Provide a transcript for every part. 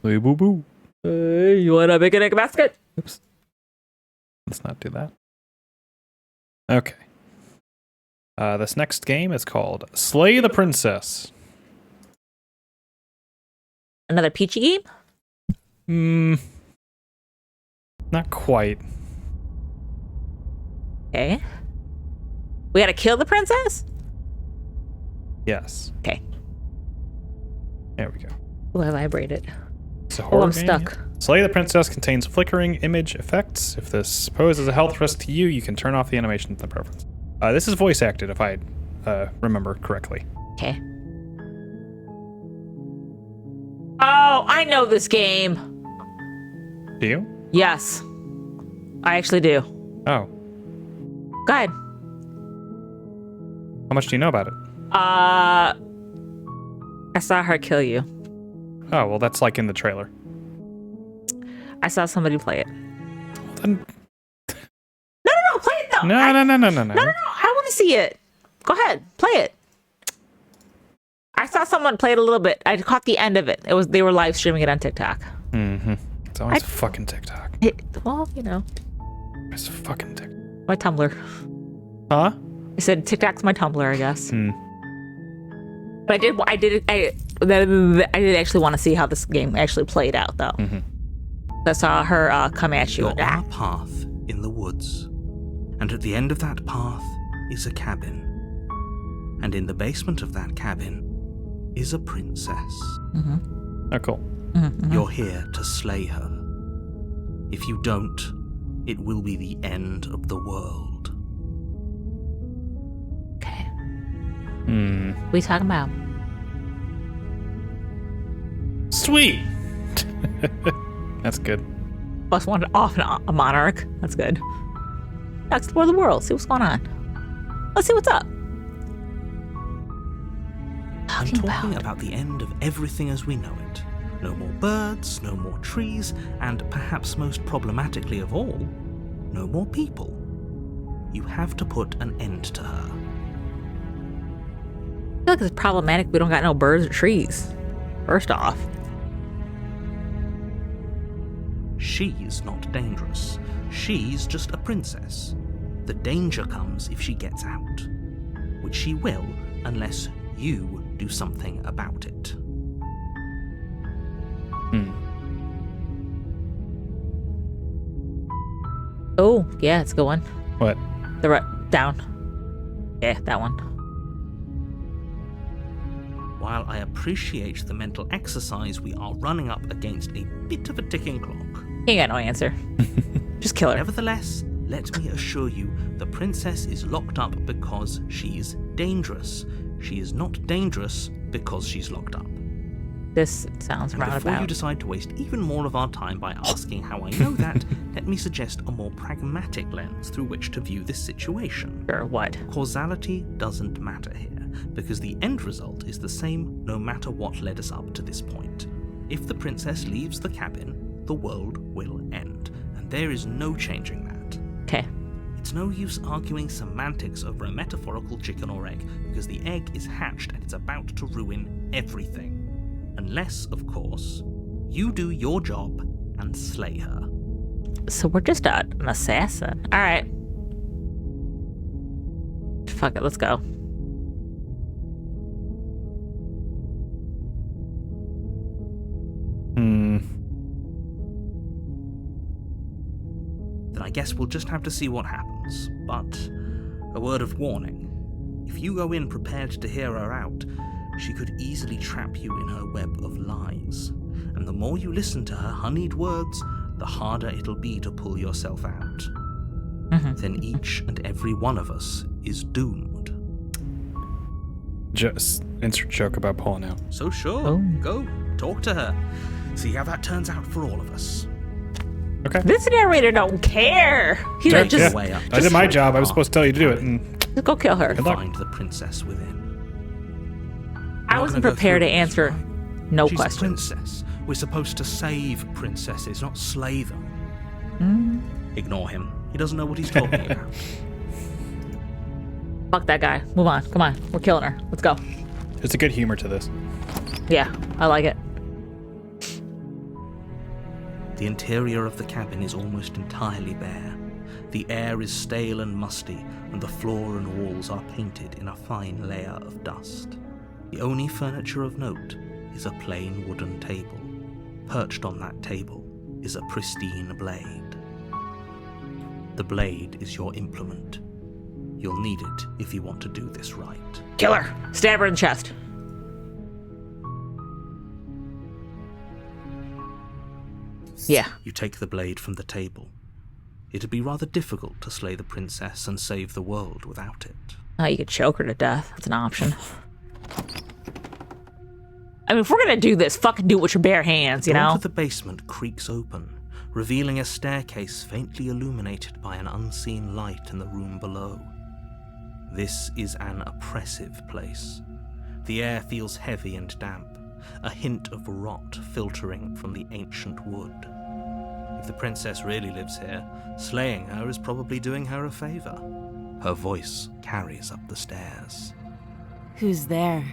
Hey, boo boo. Hey, you want a picnic basket? Oops. Let's not do that. Okay. This next game is called Slay the Princess. Another peachy game? Not quite. Okay. We gotta kill the princess? Yes. Okay. There we go. Oh, I vibrated. It's a horror I'm game, stuck. yeah. Slay the Princess contains flickering image effects. If this poses a health risk to you, you can turn off the animation to the preference. This is voice acted, if I remember correctly. Okay. Oh, I know this game. Do you? Yes. I actually do. Oh. Go ahead. How much do you know about it? I saw her kill you. Oh, well, that's like in the trailer. I saw somebody play it. Then... No, play it though. No. No, I want to see it. Go ahead, play it. I saw someone play it a little bit. I caught the end of it. They were live streaming it on TikTok. Mm-hmm. It's always fucking TikTok. Well, you know. It's fucking TikTok. My Tumblr. Huh? I said TikTok's my Tumblr, I guess. Hmm. But I did actually want to see how this game actually played out, though. Mm-hmm. I saw her come at you. You're on a path in the woods, and at the end of that path is a cabin. And in the basement of that cabin is a princess. Mm-hmm. Oh, cool. Mm-hmm. You're here to slay her. If you don't, it will be the end of the world. Okay. Hmm. What are you talking about? Sweet. That's good. Plus one off a monarch. That's good. Now explore the world. See what's going on. Let's see what's up. I'm talking about the end of everything as we know it. No more birds, no more trees, and perhaps most problematically of all, no more people. You have to put an end to her. I feel like it's problematic we don't got no birds or trees. First off. She's not dangerous. She's just a princess. The danger comes if she gets out. Which she will, unless you do something about it. Oh, yeah, it's a good one. What? Down. Yeah, that one. While I appreciate the mental exercise, we are running up against a bit of a ticking clock. He ain't got no answer. Just kill her. Nevertheless, let me assure you, the princess is locked up because she's dangerous. She is not dangerous because she's locked up. This sounds And before roundabout. you decide to waste even more of our time by asking how I know that, let me suggest a more pragmatic lens through which to view this situation. Sure, what? Causality doesn't matter here, because the end result is the same no matter what led us up to this point. If the princess leaves the cabin, the world will end, and there is no changing that. Okay. It's no use arguing semantics over a metaphorical chicken or egg, because the egg is hatched and it's about to ruin everything. Unless, of course, you do your job and slay her. So we're just an assassin. Alright. Fuck it, let's go. Then I guess we'll just have to see what happens. But a word of warning. If you go in prepared to hear her out, she could easily trap you in her web of lies. And the more you listen to her honeyed words, the harder it'll be to pull yourself out. Then each and every one of us is doomed. Just insert joke about pulling out. So sure, go, talk to her. See how that turns out for all of us. Okay. This narrator don't care. He's like, just way up. I did my job. I was supposed to tell you to do it. And go kill her. Find the princess within. I wasn't prepared to answer no She's questions. a princess. We're supposed to save princesses, not slay them. Ignore him. He doesn't know what he's talking about. Fuck that guy. Move on. Come on. We're killing her. Let's go. There's a good humor to this. Yeah, I like it. The interior of the cabin is almost entirely bare. The air is stale and musty, and the floor and walls are painted in a fine layer of dust. The only furniture of note is a plain wooden table. Perched on that table is a pristine blade. The blade is your implement. You'll need it if you want to do this right. Kill her. Stab her in the chest. Yeah. You take the blade from the table. It'd be rather difficult to slay the princess and save the world without it. Oh, you could choke her to death. That's an option. I mean, if we're gonna do this, fucking do it with your bare hands, you The door know? to the basement creaks open, revealing a staircase faintly illuminated by an unseen light in the room below. This is an oppressive place. The air feels heavy and damp, a hint of rot filtering from the ancient wood. If the princess really lives here, slaying her is probably doing her a favor. Her voice carries up the stairs. Who's there?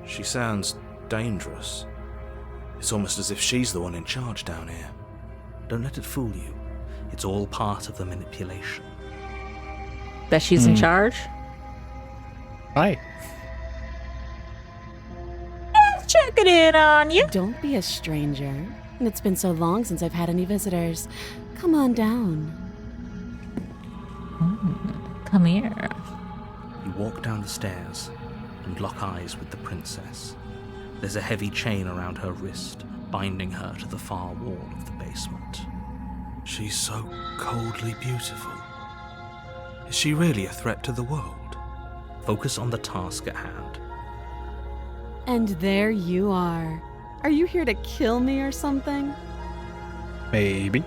She sounds dangerous. It's almost as if she's the one in charge down here. Don't let it fool you. It's all part of the manipulation. That she's in charge? Hi. Checking in on you. Don't be a stranger. It's been so long since I've had any visitors. Come on down. Come here. You walk down the stairs and lock eyes with the princess. There's a heavy chain around her wrist, binding her to the far wall of the basement. She's so coldly beautiful. Is she really a threat to the world? Focus on the task at hand. And there you are. Are you here to kill me or something? Maybe.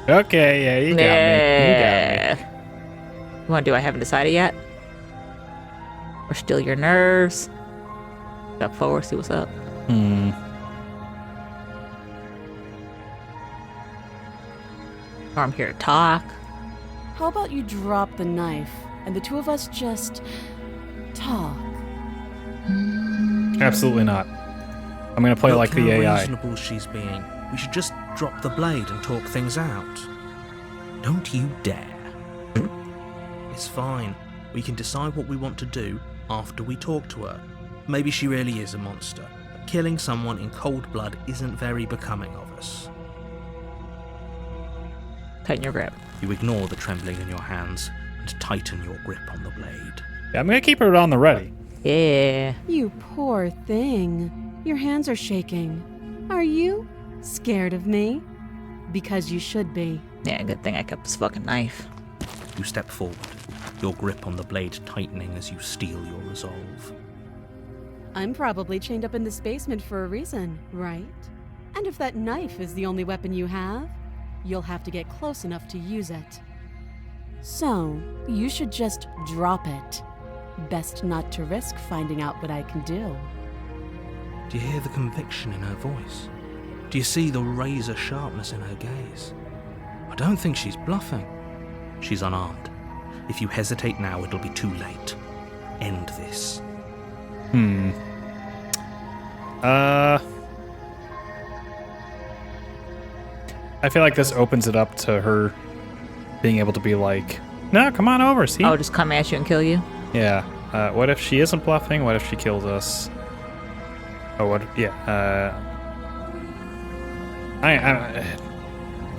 Okay, yeah, you got me. You got me. You want to do I haven't decided yet? Or still your nerves? Step forward, see what's up. Or I'm here to talk. How about you drop the knife and the two of us just talk? Absolutely not. I'm gonna play Look like the how AI. reasonable she's being. We should just drop the blade and talk things out. Don't you dare. It's fine. We can decide what we want to do after we talk to her. Maybe she really is a monster. But killing someone in cold blood isn't very becoming of us. Tighten your grip. You ignore the trembling in your hands and tighten your grip on the blade. Yeah, I'm gonna keep it on the ready. Yeah. You poor thing. Your hands are shaking. Are you scared of me? Because you should be. Yeah, good thing I kept this fucking knife. You step forward, your grip on the blade tightening as you steel your resolve. I'm probably chained up in this basement for a reason, right? And if that knife is the only weapon you have, you'll have to get close enough to use it. So, you should just drop it. Best not to risk finding out what I can do. Do you hear the conviction in her voice? Do you see the razor sharpness in her gaze? I don't think she's bluffing. She's unarmed. If you hesitate now, it'll be too late. End this. I feel like this opens it up to her being able to be like, no, come on over, see? I'll just come at you and kill you. Yeah. What if she isn't bluffing? What if she kills us? Oh, what? Yeah.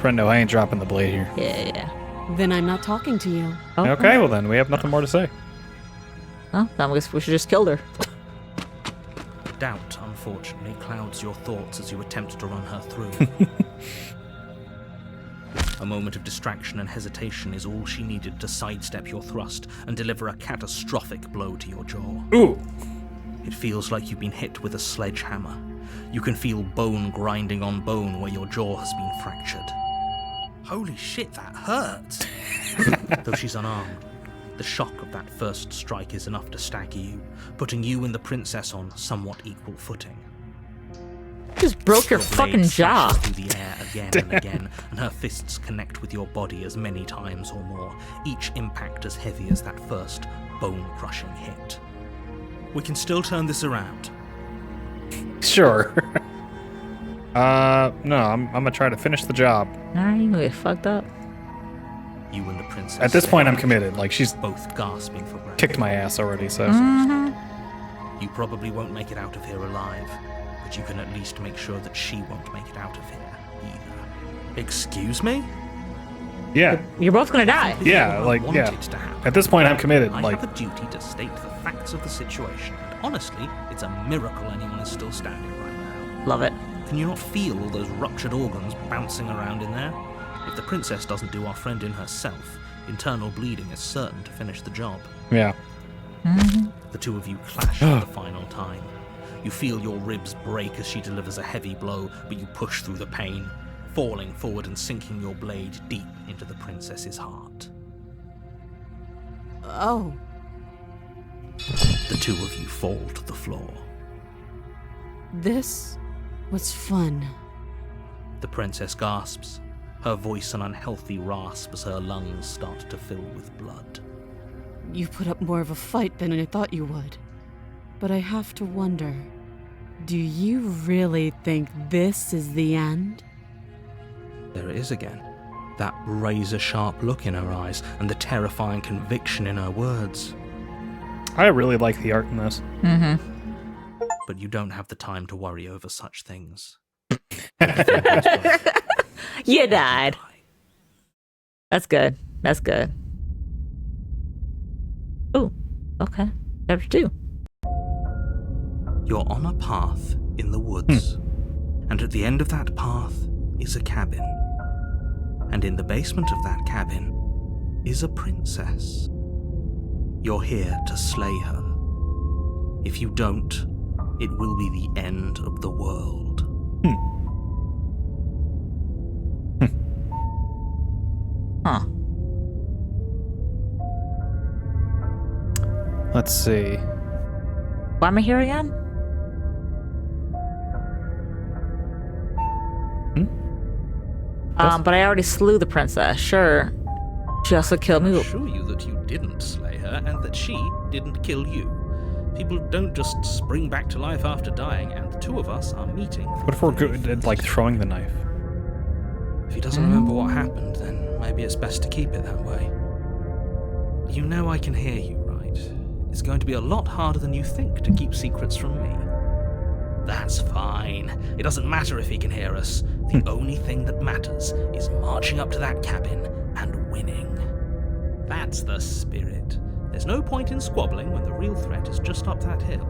Friendo, I ain't dropping the blade here. Yeah. Then I'm not talking to you. Okay, well then, we have nothing more to say. Well, then I guess we should just kill her. Doubt, unfortunately, clouds your thoughts as you attempt to run her through. A moment of distraction and hesitation is all she needed to sidestep your thrust and deliver a catastrophic blow to your jaw. Ooh. It feels like you've been hit with a sledgehammer. You can feel bone grinding on bone where your jaw has been fractured. Holy shit, that hurts! Though she's unarmed, the shock of that first strike is enough to stagger you, putting you and the princess on somewhat equal footing. Just broke your blade fucking jaw. slashes through the air again and again, and her fists connect with your body as many times or more, each impact as heavy as that first bone-crushing hit. We can still turn this around. Sure. No, I'm gonna try to finish the job. Nah, you gonna get fucked up. You and the princess. At this stay point, I'm committed. Like, she's both gasping for breath. kicked my ass already, so. You probably won't make it out of here alive, but you can at least make sure that she won't make it out of here either. Excuse me? Yeah. You're both gonna die. Yeah, I like, want yeah. it to happen. At this point, I'm committed. I Like, have a duty to state the facts of the situation, and honestly, it's a miracle anyone is still standing right now. Love it. Can you not feel all those ruptured organs bouncing around in there? If the princess doesn't do our friend in herself, internal bleeding is certain to finish the job. yeah. The two of you clash for the final time. You feel your ribs break as she delivers a heavy blow, but you push through the pain, falling forward and sinking your blade deep into the princess's heart. Oh, The two of you fall to the floor. this was fun. The princess gasps, her voice an unhealthy rasp as her lungs start to fill with blood. You put up more of a fight than I thought you would. But I have to wonder, do you really think this is the end? There it is again. That razor-sharp look in her eyes and the terrifying conviction in her words. I really like the art in this. But you don't have the time to worry over such things. You died. That's good. That's good. Ooh, okay. Chapter 2. You're on a path in the woods, and at the end of that path is a cabin. And in the basement of that cabin is a princess. You're here to slay her. If you don't, it will be the end of the world. Huh. Let's see. Why am I here again? But I already slew the princess. Sure. She also killed I me. assure you that you didn't slay her and that she didn't kill you. People don't just spring back to life after dying, and the two of us are meeting. What if we're good at, like, throwing the knife? If he doesn't remember what happened, then maybe it's best to keep it that way. You know I can hear you, right? It's going to be a lot harder than you think to keep secrets from me. That's fine. It doesn't matter if he can hear us. The only thing that matters is marching up to that cabin and winning. That's the spirit. There's no point in squabbling when the real threat is just up that hill.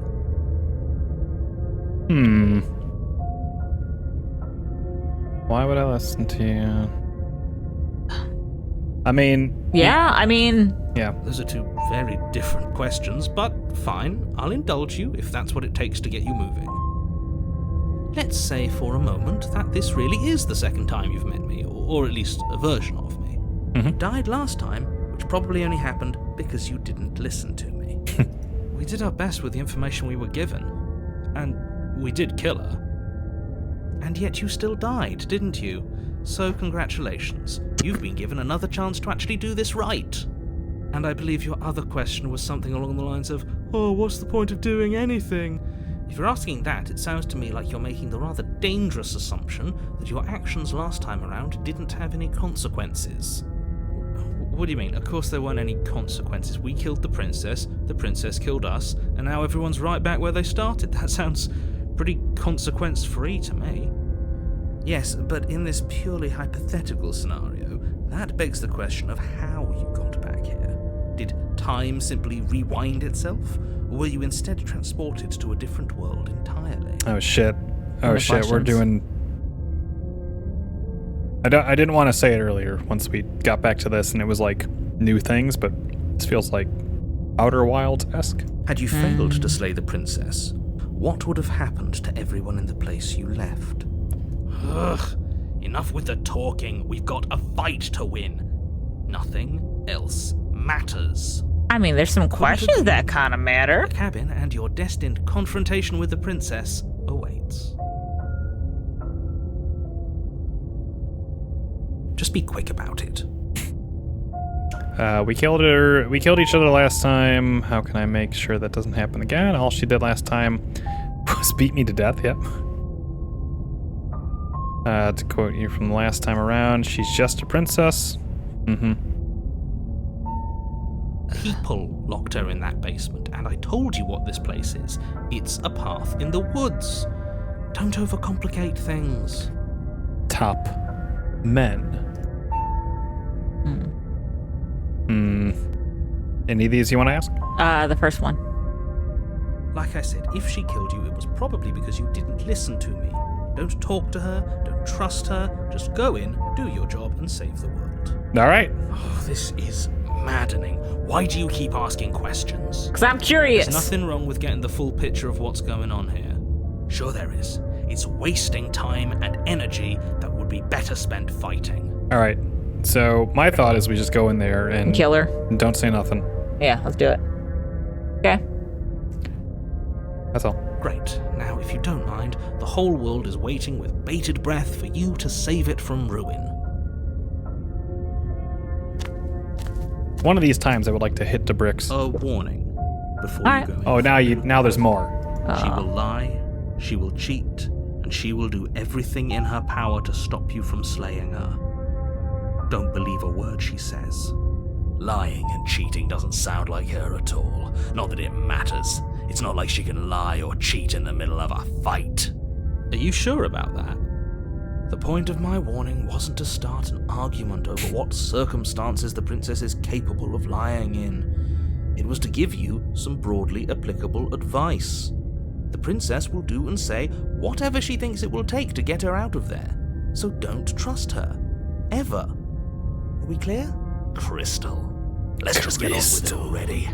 Why would I listen to you? I mean... Yeah. Yeah. Those are two very different questions, but fine. I'll indulge you if that's what it takes to get you moving. Let's say for a moment that this really is the second time you've met me, or at least a version of me. You died last time, which probably only happened because you didn't listen to me. We did our best with the information we were given, and we did kill her. And yet you still died, didn't you? So congratulations. You've been given another chance to actually do this right. And I believe your other question was something along the lines of, oh, what's the point of doing anything? If you're asking that, it sounds to me like you're making the rather dangerous assumption that your actions last time around didn't have any consequences. What do you mean? Of course there weren't any consequences. We killed the princess killed us, and now everyone's right back where they started. That sounds pretty consequence-free to me. Yes, but in this purely hypothetical scenario, that begs the question of how you got back here. Did time simply rewind itself, or were you instead transported to a different world entirely? Oh, shit. Oh, Other shit. We're questions? doing... I didn't want to say it earlier once we got back to this and it was like new things, but this feels like Outer Wilds-esque. Had you failed to slay the princess, what would have happened to everyone in the place you left? Ugh, enough with the talking. We've got a fight to win. Nothing else matters. I mean, there's some questions that kind of matter. The cabin and your destined confrontation with the princess awaits. Just be quick about it. We killed her. We killed each other last time. How can I make sure that doesn't happen again? All she did last time was beat me to death. Yep. To quote you from the last time around, she's just a princess. Mm-hmm. People locked her in that basement, and I told you what this place is. It's a path in the woods. Don't overcomplicate things. Top men. Any of these you want to ask? The first one. Like I said, if she killed you, it was probably because you didn't listen to me. Don't talk to her, don't trust her, just go in, do your job, and save the world. All right. Oh, this is maddening. Why do you keep asking questions? Because I'm curious. There's nothing wrong with getting the full picture of what's going on here. Sure there is. It's wasting time and energy that would be better spent fighting. All right. So my thought is we just go in there and Kill her. don't say nothing. Yeah, let's do it. Okay. That's all. Great. Now, if you don't mind, the whole world is waiting with bated breath for you to save it from ruin. One of these times I would like to hit the bricks. A warning before Alright. you go in. Oh, now there's more. She will lie, she will cheat, and she will do everything in her power to stop you from slaying her. Don't believe a word she says. Lying and cheating doesn't sound like her at all. Not that it matters. It's not like she can lie or cheat in the middle of a fight. Are you sure about that? The point of my warning wasn't to start an argument over what circumstances the princess is capable of lying in. It was to give you some broadly applicable advice. The princess will do and say whatever she thinks it will take to get her out of there. So don't trust her. Ever. Are we clear? Crystal. Let's just get on with it already.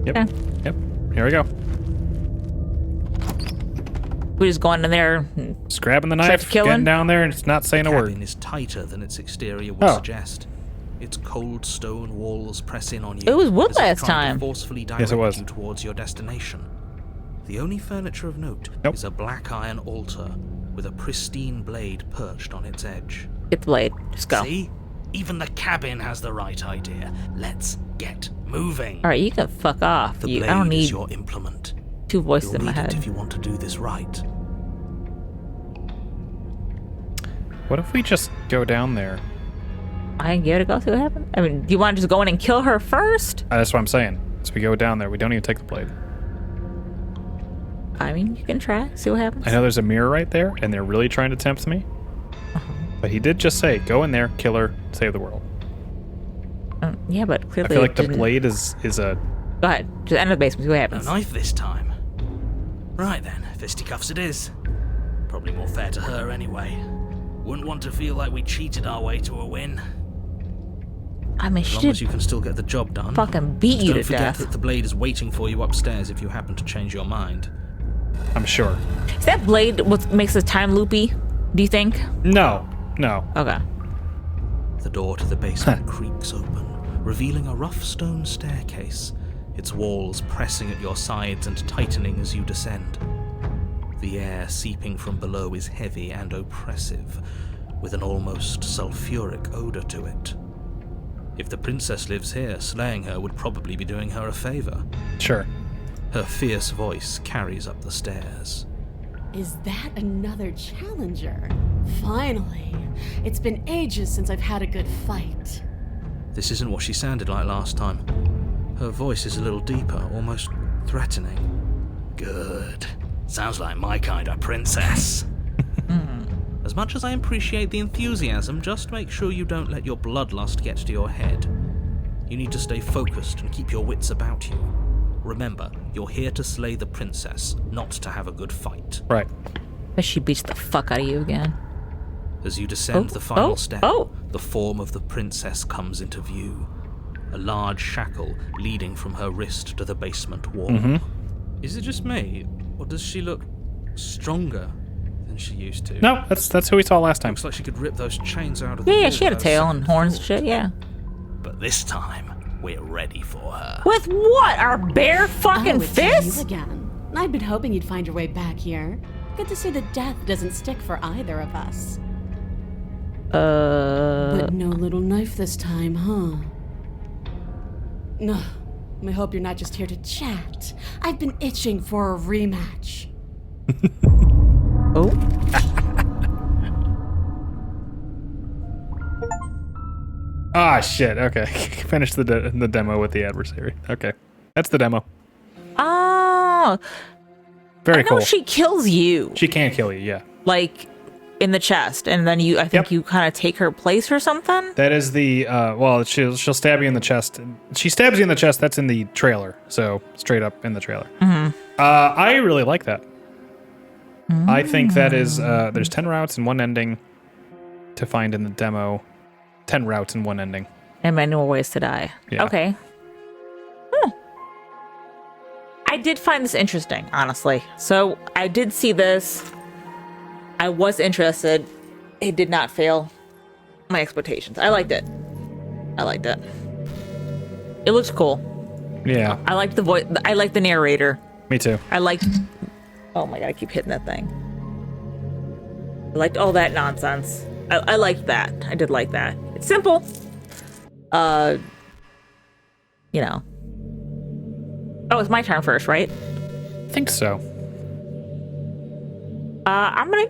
Yep. Okay. Yep. Here we go. We just going in there. Just grabbing the Start knife, killing? getting down there, and it's not saying a The word. cabin is tighter than its exterior would Oh. suggest. Its cold stone walls press in on you. It was wood as if last trying time. To forcefully direct Yes, it was. you towards your destination. The only furniture of note Nope. is a black iron altar with a pristine blade perched on its edge. Get the blade. Just go. See? Even the cabin has the right idea. Let's get moving. All right, you can fuck off. The You, blade I don't is need your implement. two voices You'll in my need it head. if you want to do this right. What if we just go down there? I can give it a go. See what happens. I mean, do you want to just go in and kill her first? That's what I'm saying. So we go down there. We don't even take the blade. I mean, you can try. See what happens. I know there's a mirror right there, and they're really trying to tempt me. But he did just say, go in there, kill her, save the world. Yeah, but I clearly feel like it the didn't. blade is a... Go ahead. Just enter the basement. See what No happens. knife this time. Right then, fisticuffs it is. Probably more fair to her anyway. Wouldn't want to feel like we cheated our way to a win. I mean, As she long as did you can still get the job done. fucking beat you Don't to forget death. that the blade is waiting for you upstairs if you happen to change your mind. I'm sure. Is that blade what makes the time loopy? Do you think? No. Okay. The door to the basement creaks open, revealing a rough stone staircase, its walls pressing at your sides and tightening as you descend. The air seeping from below is heavy and oppressive, with an almost sulfuric odor to it. If the princess lives here, slaying her would probably be doing her a favor. Sure. Her fierce voice carries up the stairs. Is that another challenger? Finally. It's been ages since I've had a good fight. This isn't what she sounded like last time. Her voice is a little deeper, almost threatening. Good. Sounds like my kind of princess. As much as I appreciate the enthusiasm, just make sure you don't let your bloodlust get to your head. You need to stay focused and keep your wits about you. Remember, you're here to slay the princess, not to have a good fight. Right. But she beats the fuck out of you again. As you descend Oh, the final oh, step, oh. the form of the princess comes into view. A large shackle leading from her wrist to the basement wall. Is it just me, or does she look stronger than she used to? No, that's who we saw last time. Looks like she could rip those chains out of the Yeah, wall she had a without tail second and horns and thought. shit, yeah. But this time, we're ready for her. With what? Our bare fucking Oh, it's you fists? again. I'd been hoping you'd find your way back here. Good to see that death doesn't stick for either of us. But no little knife this time, huh? No. I hope you're not just here to chat. I've been itching for a rematch. Oh. Ah, shit. Okay. Finish the demo with the adversary. Okay. That's the demo. Oh, Very I know cool. she kills you, She can kill you, yeah. like in the chest, and then I think Yep. you kind of take her place or something. That is the, well, she'll stab you in the chest. She stabs you in the chest. That's in the trailer. So straight up in the trailer. I really like that. I think that is, there's 10 routes and one ending to find in the demo. 10 routes and one ending. And many more ways to die. Yeah. Okay. I did find this interesting, honestly. So I did see this. I was interested. It did not fail my expectations. I liked it. It looks cool. Yeah, I liked the voice. I liked the narrator. me too. I liked. Oh my god! I keep hitting that thing. I liked all that nonsense. I liked that. I did like that. It's simple. You know. Oh, it's my turn first, right? I think so. I'm gonna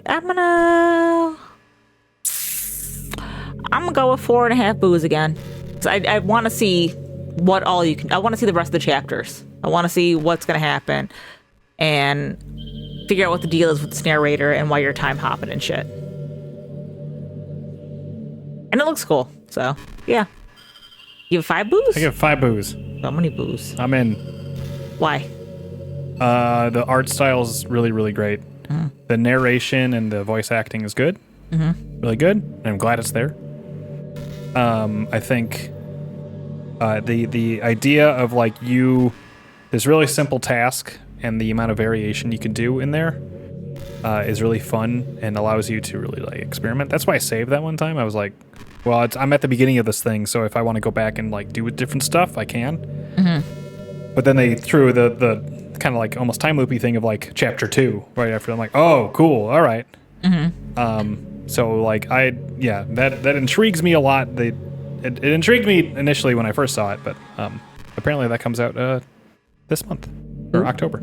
go with 4.5 boos again. 'Cause I want to see what all you can. I want to see the rest of the chapters. I want to see what's gonna happen, and figure out what the deal is with this narrator and why you're time hopping and shit. And it looks cool. So yeah, you have 5 boos. I give 5 boos. So many boos. I'm in. Why? The art style is really, really great. The narration and the voice acting is good. Really good. And I'm glad it's there. I think the idea of like this really simple task and the amount of variation you can do in there is really fun and allows you to really like experiment. That's why I saved that one time. I was like, well, I'm at the beginning of this thing, so if I want to go back and like do different stuff, I can. But then they threw the kind of like almost time loopy thing of like chapter 2 right after. I'm like, oh, cool, all right. So like that intrigues me a lot. It intrigued me initially when I first saw it, but apparently that comes out this month or October.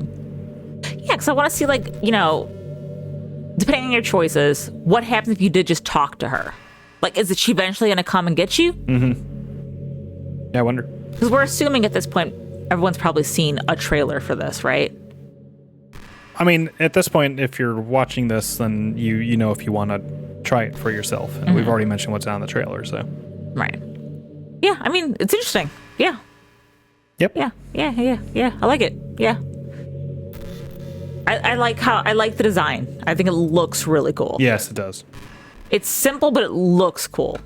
Yeah, because I want to see, like, depending on your choices, what happens if you did just talk to her? Like, is she eventually going to come and get you? Yeah, I wonder. Because we're assuming at this point, everyone's probably seen a trailer for this, right? I mean, at this point, if you're watching this, then you know if you want to try it for yourself. And we've already mentioned what's on the trailer, so. Right. Yeah, I mean, it's interesting. Yeah. Yep. Yeah. I like it. Yeah. I like the design. I think it looks really cool. Yes, it does. It's simple, but it looks cool.